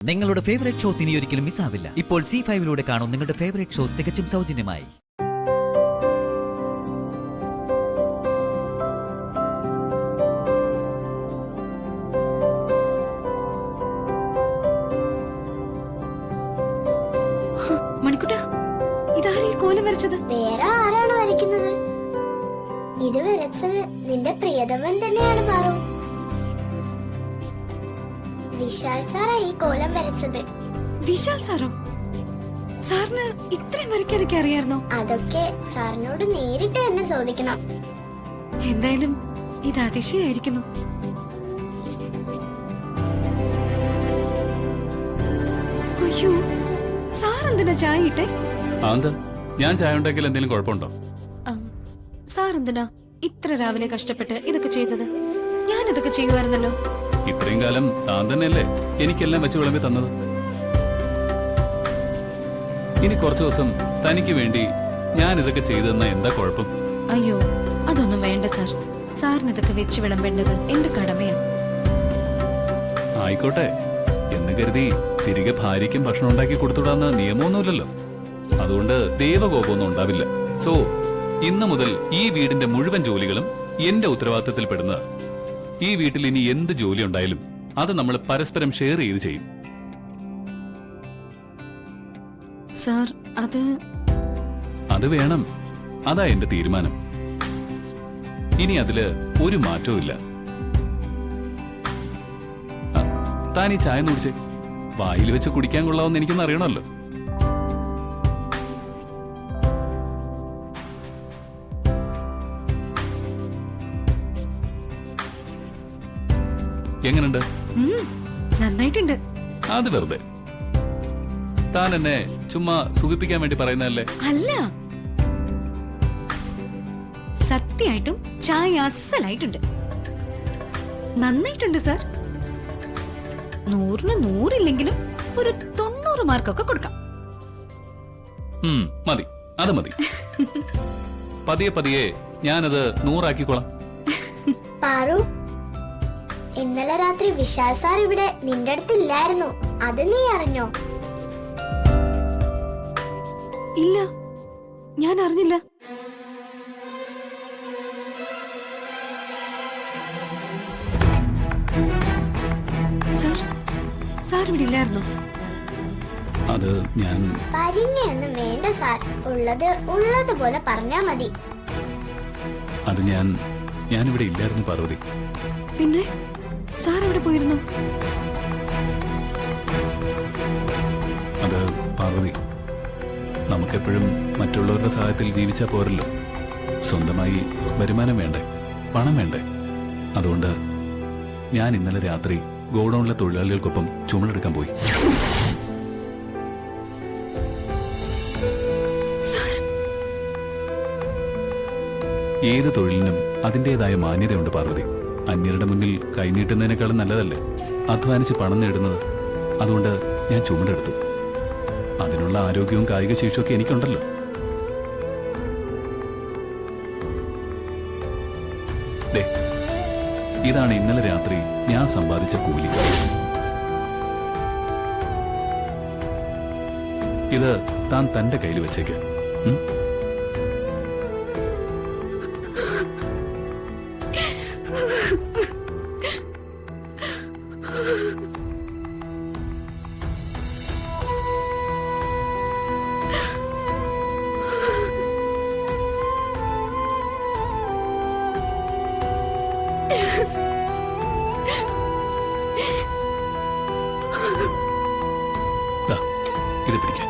നിങ്ങളുടെ favourite shows ഇനി ഒരിക്കലും മിസ്സാവില്ല. ഇപ്പോൾ C5 കാണും നിങ്ങളുടെ ഫേവറേറ്റ് ഷോസ് തികച്ചും സൗജന്യമായി. മണിക്കുട്ടാ, ഇതാരീ കോലം വരച്ചത്? വേറെ ആരാണ് വരയ്ക്കുന്നത്? ഇത് വരച്ചത് നിന്റെ പ്രിയതമൻ തന്നെയാണ് പാറു. വിശാൽ സാറാ ഈ കോലം വരച്ചത്. വിശാൽ സാറോ? സാറിന് ഇത്രയും വരയ്ക്കാനൊക്കെ അറിയായിരുന്നോ? അതൊക്കെ സാറിനോട് നേരിട്ട് തന്നെ ചോദിക്കണം. എന്തായാലും ഇത് അതിശയായിരിക്കുന്നു. അയ്യോ, സാർ എന്തിനാ ചായ ഇട്ടേ? ഞാൻ ചായ ഉണ്ടാക്കിയാൽ എന്തെങ്കിലും കുഴപ്പമുണ്ടോ? സാർ എന്തിനാ ഇത്ര രാവിലെ കഷ്ടപ്പെട്ട് ഇതൊക്കെ ചെയ്തത്? ഞാൻ ഇതൊക്കെ ചെയ്യുമായിരുന്നല്ലോ. ഇത്രയും കാലം താൻ തന്നെയല്ലേ എനിക്കെല്ലാം വെച്ച് വിളമ്പി തന്നത്. ഇനി കുറച്ചു ദിവസം തനിക്ക് വേണ്ടി ഞാൻ ഇതൊക്കെ ചെയ്തെന്ന എന്താ കുഴപ്പം? അയ്യോ, അതൊന്നും വേണ്ട സാർ. സാറിന് ഇതൊക്കെ വെച്ച് വിളമ്പേണ്ടത് എന്റെ കടമയാ. ആയിക്കോട്ടെ എന്ന് കരുതി തിരികെ ഭാര്യയ്ക്കും ഭക്ഷണം ഉണ്ടാക്കി കൊടുത്തുവിടാന്ന് നിയമമൊന്നുമില്ലല്ലോ. അതുകൊണ്ട് ദൈവകോപമൊന്നും ഉണ്ടാവില്ല. സോ ഇന്നു മുതൽ ഈ വീടിന്റെ മുഴുവൻ ജോലികളും എന്റെ ഉത്തരവാദിത്തത്തിൽ പെടുന്നതാ. ഈ വീട്ടിൽ ഇനി എന്ത് ജോലി ഉണ്ടായാലും അത് നമ്മൾ പരസ്പരം ഷെയർ ചെയ്ത് ചെയ്യും. സാർ, അത് വേണം. അതാ എന്റെ തീരുമാനം. ഇനി അതില് ഒരു മാറ്റവും ഇല്ല. താൻ ഈ ചായ കുടിച്ചേ. വായിൽ വെച്ച് കുടിക്കാൻ കൊള്ളാമെന്ന് എനിക്കൊന്ന് അറിയണമല്ലോ. എങ്ങനുണ്ട്? നന്നായിട്ടുണ്ട്. അത് വെറുതെ താൻ എന്നെ ചുമ്മാ സുഖിപ്പിക്കാൻ വേണ്ടി പറയുന്നതല്ലേ? അല്ല, സത്യമായിട്ടും ചായ അസലായിട്ടുണ്ട്. നന്നായിട്ടുണ്ട് സാർ. 100-ന് 100 ഇല്ലെങ്കിലും ഒരു 90 മാർക്കൊക്കെ കൊടുക്കാം. മതി, അത് മതി. പതിയെ പതിയെ ഞാനത് 100 ആക്കിക്കോളാം. പാറു, ഇന്നലെ രാത്രി വിശാൽ സാർ ഇവിടെ നിന്റെ അടുത്തില്ലായിരുന്നു. അത് നീ അറിഞ്ഞോ? ഇല്ല, ഞാൻ അറിഞ്ഞില്ല. സാർ ഇവിടെ ഇല്ലായിരുന്നോ? അത് ഞാൻ പരിങ്ങയൊന്നും വേണ്ട സാർ. ഉള്ളതുപോലെ പറഞ്ഞാ മതി. അത് ഞാനിവിടെ ഇല്ലായിരുന്നു പാർവതി. പിന്നെ സാർ എവിടെ പോയിരുന്നു? അത് പാർവതി, നമുക്കെപ്പോഴും മറ്റുള്ളവരുടെ സഹായത്തിൽ ജീവിച്ചാൽ പോരല്ലോ. സ്വന്തമായി വരുമാനം വേണ്ടേ, പണം വേണ്ടേ? അതുകൊണ്ട് ഞാൻ ഇന്നലെ രാത്രി ഗോഡൌണിലെ തൊഴിലാളികൾക്കൊപ്പം ചുമടെടുക്കാൻ പോയി. ഏത് തൊഴിലിനും അതിൻ്റെതായ മാന്യതയുണ്ട് പാർവതി. അന്യരുടെ മുന്നിൽ കൈനീട്ടുന്നതിനേക്കാളും നല്ലതല്ലേ അധ്വാനിച്ച് പണം നേടുന്നത്? അതുകൊണ്ട് ഞാൻ ചുമടെടുത്തു. അതിനുള്ള ആരോഗ്യവും കായിക ശേഷിയൊക്കെ എനിക്കുണ്ടല്ലോ. ഇതാണ് ഇന്നലെ രാത്രി ഞാൻ സമ്പാദിച്ച കൂലി. ഇത് താൻ തന്റെ കയ്യിൽ വെച്ചേക്ക്. ഇത് പിടിക്കാൻ.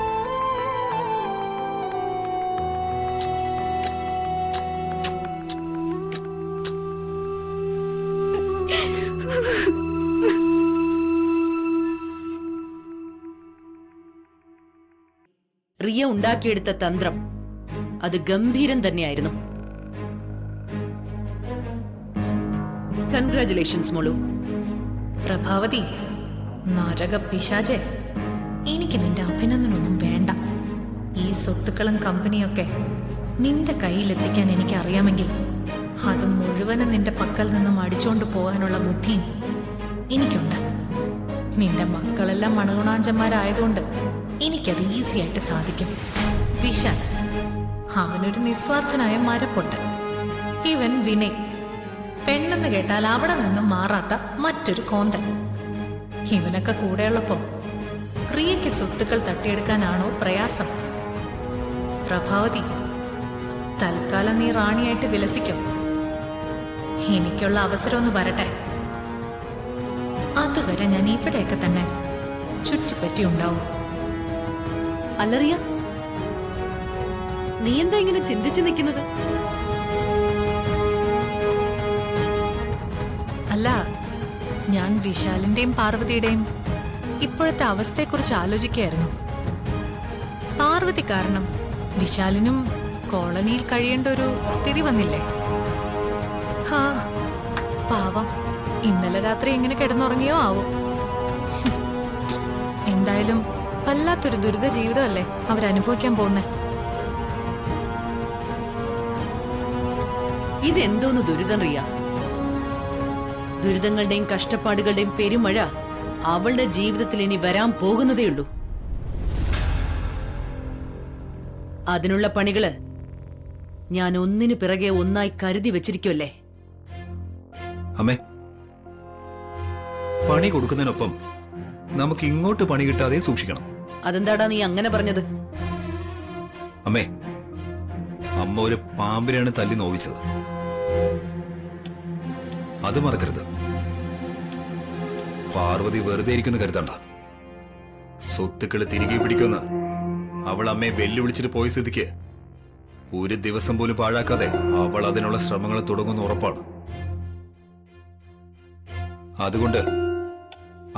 റിയ ഉണ്ടാക്കിയെടുത്ത തന്ത്രം അത് ഗംഭീരം തന്നെയായിരുന്നു. കൺഗ്രാറ്റുലേഷൻസ് മോളു. പ്രഭാവതി, നരക പിശാചേ, എനിക്ക് നിന്റെ അഭിനന്ദനമൊന്നും വേണ്ട. ഈ സ്വത്തുക്കളും കമ്പനിയൊക്കെ നിന്റെ കയ്യിലെത്തിക്കാൻ എനിക്കറിയാമെങ്കിൽ അത് മുഴുവനും നിന്റെ പക്കൽ നിന്നും അടിച്ചോണ്ട് പോകാനുള്ള ബുദ്ധിയും എനിക്കുണ്ട്. നിന്റെ മക്കളെല്ലാം മണഗുണാഞ്ചന്മാരായതുകൊണ്ട് എനിക്കത് ഈസി ആയിട്ട് സാധിക്കും. വിശാൽ അവനൊരു നിസ്വാർത്ഥനായ മരപ്പൊട്ടൻ. ഇവൻ വിനയ് പെണ്ണെന്ന് കേട്ടാൽ അവിടെ നിന്നും മാറാത്ത മറ്റൊരു കോന്തൻ. ഇവനൊക്കെ കൂടെയുള്ളപ്പോ പ്രിയയ്ക്ക് സ്വത്തുക്കൾ തട്ടിയെടുക്കാനാണോ പ്രയാസം? പ്രഭാവതി, തൽക്കാലം നീ റാണിയായിട്ട് വിലസിക്കോ. എനിക്കുള്ള അവസരം ഒന്ന് വരട്ടെ. അതുവരെ ഞാൻ ഇവിടെയൊക്കെ തന്നെ ചുറ്റിപ്പറ്റി ഉണ്ടാവും. അല്ലറിയ, നീ എന്താ ഇങ്ങനെ ചിന്തിച്ചു നിൽക്കുന്നത്? അല്ല, ഞാൻ വിശാലിന്റെയും പാർവതിയുടെയും ഇപ്പോഴത്തെ അവസ്ഥയെക്കുറിച്ച് ആലോചിക്കുകയായിരുന്നു. പാർവതി കാരണം വിശാലിനും കോളനിയിൽ കഴിയേണ്ട ഒരു സ്ഥിതി വന്നില്ലേ? ഹാ, പാവം ഇന്നലെ രാത്രി എങ്ങനെ കിടന്നുറങ്ങിയോ ആവോ. എന്തായാലും വല്ലാത്തൊരു ദുരിത ജീവിതമല്ലേ അവരനുഭവിക്കാൻ പോകുന്നേ. ഇതെന്തോന്ന് ദുരിതം റിയ? ദുരിതങ്ങളുടെയും കഷ്ടപ്പാടുകളുടെയും പെരുമഴ അവളുടെ ജീവിതത്തിൽ ഇനി വരാൻ പോകുന്നതേയുള്ളൂ. അതിനുള്ള പണികള് ഞാൻ ഒന്നിനു പിറകെ ഒന്നായി കരുതി വെച്ചിരിക്കുമല്ലേ. അമ്മേ, പണി കൊടുക്കുന്നതിനൊപ്പം നമുക്ക് ഇങ്ങോട്ട് പണി കിട്ടാതെ സൂക്ഷിക്കണം. അതെന്താടാ നീ അങ്ങനെ പറഞ്ഞത്? അമ്മേ, അമ്മ ഒരു പാമ്പിനെയാണ് തല്ലി നോവിച്ചത്. അത് മറക്കരുത്. പാർവതി വെറുതെ ഇരിക്കുന്നു കരുതണ്ട. സ്വത്തുക്കള് തിരികെ പിടിക്കുമെന്ന് അവൾ അമ്മയെ വെല്ലുവിളിച്ചിട്ട് പോയ സ്ഥിതിക്ക് ഒരു ദിവസം പോലും പാഴാക്കാതെ അവൾ അതിനുള്ള ശ്രമങ്ങൾ തുടങ്ങുന്ന ഉറപ്പാണ്. അതുകൊണ്ട്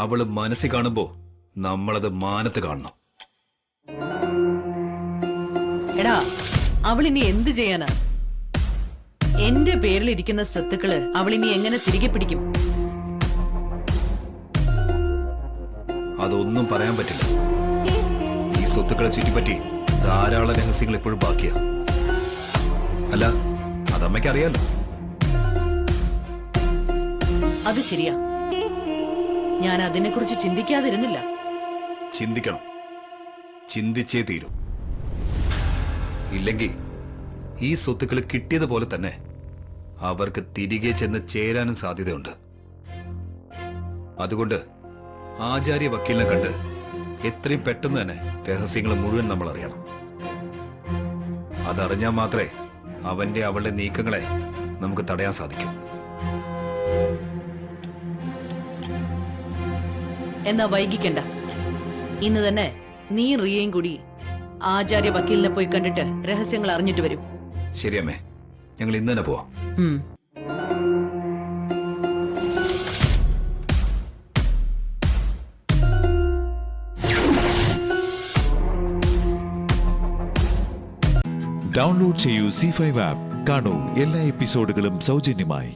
അവള് മനസ്സിൽ കാണുമ്പോ നമ്മളത് മാനത്ത് കാണണം. എടാ, അവളിനി എന്ത് ചെയ്യാനാ? എന്റെ പേരിൽ ഇരിക്കുന്ന സ്വത്തുക്കള് അവളിനി എങ്ങനെ തിരികെ പിടിക്കും? അതൊന്നും പറയാൻ പറ്റില്ല. ഈ സ്വത്തുക്കളെ ചുറ്റിപ്പറ്റി ധാരാളം രഹസ്യങ്ങൾ ഇപ്പോഴും ബാക്കിയാ. അല്ല, അതമ്മയ്ക്ക് അറിയാലോ. അത് ശരിയാ, ഞാൻ അതിനെക്കുറിച്ച് ചിന്തിക്കാതിരുന്നില്ല. ചിന്തിക്കണം, ചിന്തിച്ചേ തീരൂ. ഇല്ലെങ്കിൽ ഈ സ്വത്തുക്കൾ കിട്ടിയതുപോലെ തന്നെ അവർക്ക് തിരികെ ചെന്ന് ചേരാനും സാധ്യതയുണ്ട്. അതുകൊണ്ട് ആചാര്യ വക്കീലിനെ കണ്ട് എത്രയും പെട്ടെന്ന് തന്നെ രഹസ്യങ്ങൾ മുഴുവൻ നമ്മൾ അറിയണം. അതറിഞ്ഞാൽ മാത്രമേ അവന്റെ അവളുടെ നീക്കങ്ങളെ നമുക്ക് തടയാൻ സാധിക്കൂ. എന്നാ വൈകിക്കണ്ട. ഇന്ന് തന്നെ നീ റിയയും കൂടി ആചാര്യ വക്കീലിനെ പോയി കണ്ടിട്ട് രഹസ്യങ്ങൾ അറിഞ്ഞിട്ട് വരും. ശരിയമ്മേ, ഞങ്ങൾ ഇന്ന് തന്നെ പോവാം. ഡൗൺലോഡ് ചെയ്യൂ C5 ആപ്പ്. കാണൂ എല്ലാ എപ്പിസോഡുകളും സൗജന്യമായി.